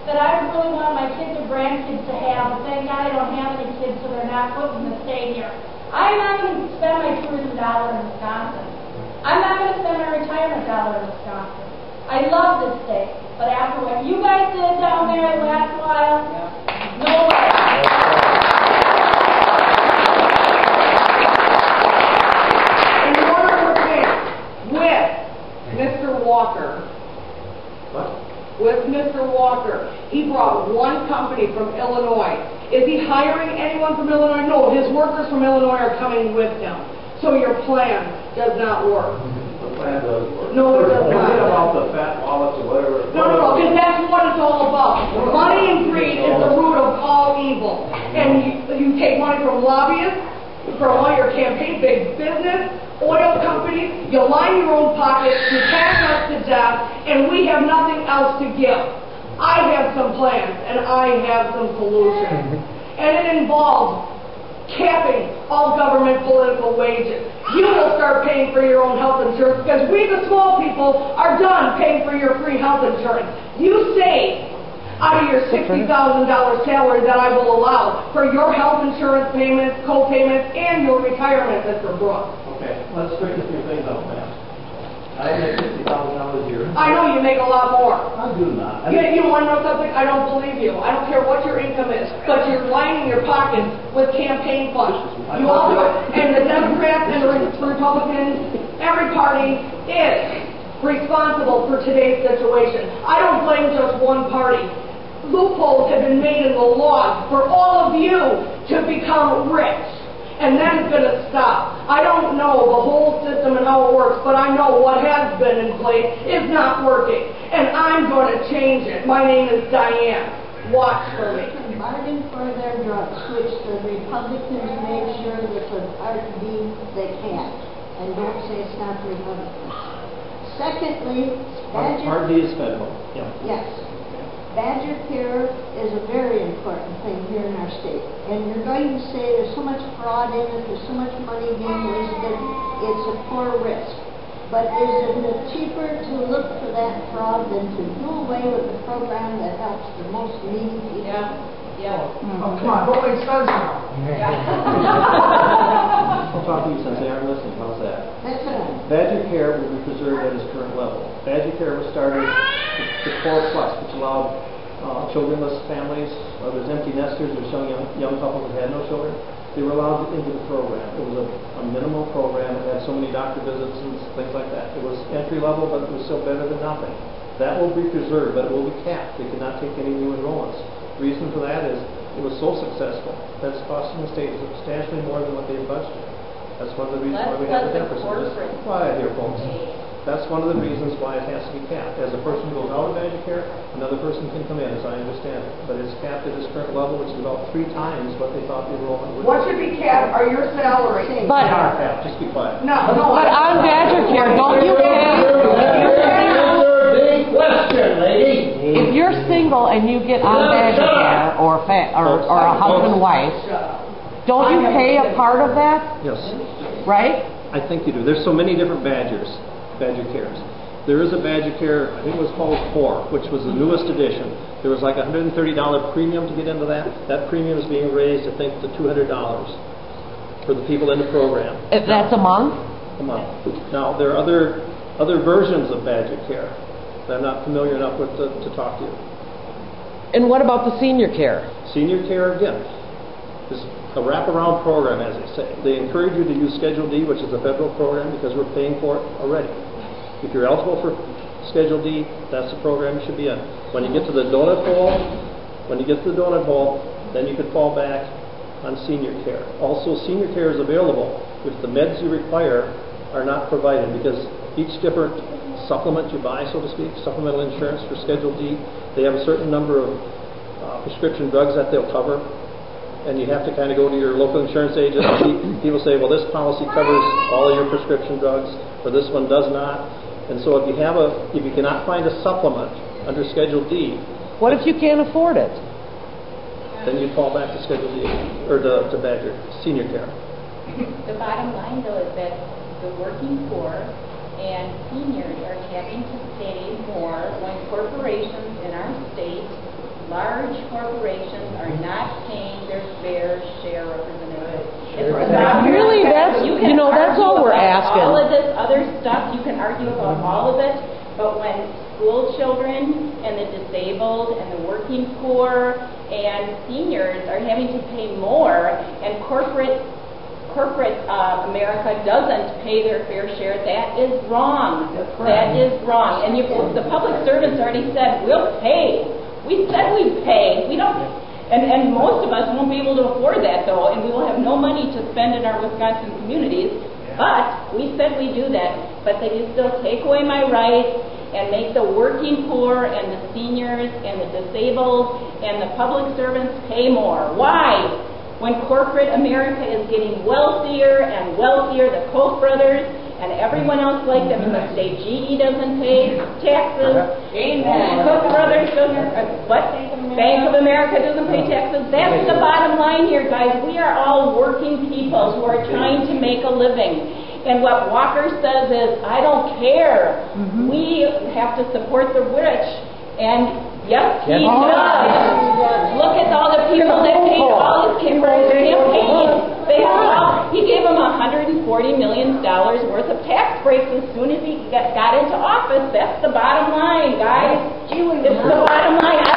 that I really want my kids or grandkids to have, but thank God I don't have any kids, so they're not looking to stay here. I'm not going to spend my tourism dollar in Wisconsin. I'm not going to spend my retirement dollar in Wisconsin. I love this state, but after what you guys did down there last while, no way. In order to win with Mr. Walker, with Mr. Walker, he brought one company from Illinois. Is he hiring anyone from Illinois? No, his workers from Illinois are coming with him. So your plan does not work. The plan does work. No, it does not. Forget about the fat wallets or whatever. No, because that's what it's all about. Money and greed is the root of all evil. And you take money from lobbyists, from all your campaign, big business, oil companies, you line your own pockets, you tax us to death, and we have nothing else to give. I have some plans, and I have some solutions. And it involves capping all government political wages. You will start paying for your own health insurance because we, the small people, are done paying for your free health insurance. You save out of your $60,000 salary that I will allow for your health insurance payments, co-payments, and your retirement, Mr. Brooks. Okay, let's straighten a few things out, man. I make $60,000 a year. I know you make a lot more. I do not. You want to know something? I don't believe you. I don't care what your income is, but you're lining your pockets with campaign funds. You all do it. And the Democrats and the Republicans, every party is responsible for today's situation. I don't blame just one party. Loopholes have been made in the laws for all of you to become rich. And then it's going to stop. I don't know the whole system and how it works, but I know what has been in place is not working. And I'm going to change it. My name is Diane. Watch for me. Bargain for their drugs, which the Republicans make sure that the Part B they can't. And don't say it's not the Republicans. Secondly, Part D is federal. Yeah. Yes. Badger care is a very important thing here in our state. And you're going to say there's so much fraud in it, there's so much money being wasted, it's a poor risk. But isn't it cheaper to look for that fraud than to do away with the program that helps the most needy people? Yeah. Oh, come on, don't make sense now. I'll talk to you since they aren't listening. How's that? That's right. Badger care will be preserved at its current level. Badger care was started with Core Plus, which allowed childrenless families, there's empty nesters, there's some young couples that had no children. They were allowed into the program. It was a minimal program. It had so many doctor visits and things like that. It was entry level, but it was still better than nothing. That will be preserved, but it will be capped. They cannot take any new enrollments. The reason for that is it was so successful that's costing the state substantially more than what they had budgeted. That's one of the reasons why we have the deficit. Just quiet here, folks. That's one of the reasons why it has to be capped. As a person goes out of Badger care, another person can come in, as I understand it. But it's capped at its current level, which is about 3 times what they thought the enrollment would be. What should be capped are your salaries. But Just be quiet. No. But on Badger care, don't you Question, lady. if you're single and you get on Badger care or a husband and wife, don't you pay a part of that? Yes. Right? I think you do. There's so many different Badger cares. There is a Badger care, I think it was called Core, which was the newest edition. There was like a $130 premium to get into that. That premium is being raised, I think, to $200 for the people in the program. If that's a month? A month. Now, there are other versions of Badger care that I'm not familiar enough with to talk to you. And what about the senior care? Senior care, again, is a wraparound program, as they say. They encourage you to use Schedule D, which is a federal program, because we're paying for it already. If you're eligible for Schedule D, that's the program you should be in. When you get to the donut hole, then you could fall back on senior care. Also, senior care is available if the meds you require are not provided, because each different supplement you buy, so to speak, supplemental insurance for Schedule D, they have a certain number of prescription drugs that they'll cover. And you have to kind of go to your local insurance agent. People say, well, this policy covers all of your prescription drugs, or this one does not. And so if you cannot find a supplement under Schedule D, What if you can't afford it? then you fall back to Schedule D, or to Badger senior care. The bottom line, though, is that the working poor and seniors are having to pay more when corporations in our state large corporations are not paying their fair share representative. Really, that's, You can that's all argue we're about asking. all of this other stuff, you can argue about all of it, but when school children and the disabled and the working poor and seniors are having to pay more, and corporate America doesn't pay their fair share, that is wrong. That is wrong. And the public servants already said, we'll pay. We said we'd pay. We don't, and most of us won't be able to afford that, though, and we will have no money to spend in our Wisconsin communities. But we said we'd do that. But they still take away my rights and make the working poor and the seniors and the disabled and the public servants pay more. Why? When corporate America is getting wealthier and wealthier, the Koch brothers and everyone else like them in the state, GE doesn't pay taxes, Koch brothers doesn't, Bank of America doesn't pay taxes. That's the bottom line here, guys. We are all working people who are trying to make a living. And what Walker says is, I don't care. We have to support the rich. And yes, he does. Look at all the people that paid all his campaigns. He gave them $140 million worth of tax breaks as soon as he got into office. That's the bottom line, guys. It's the bottom line. I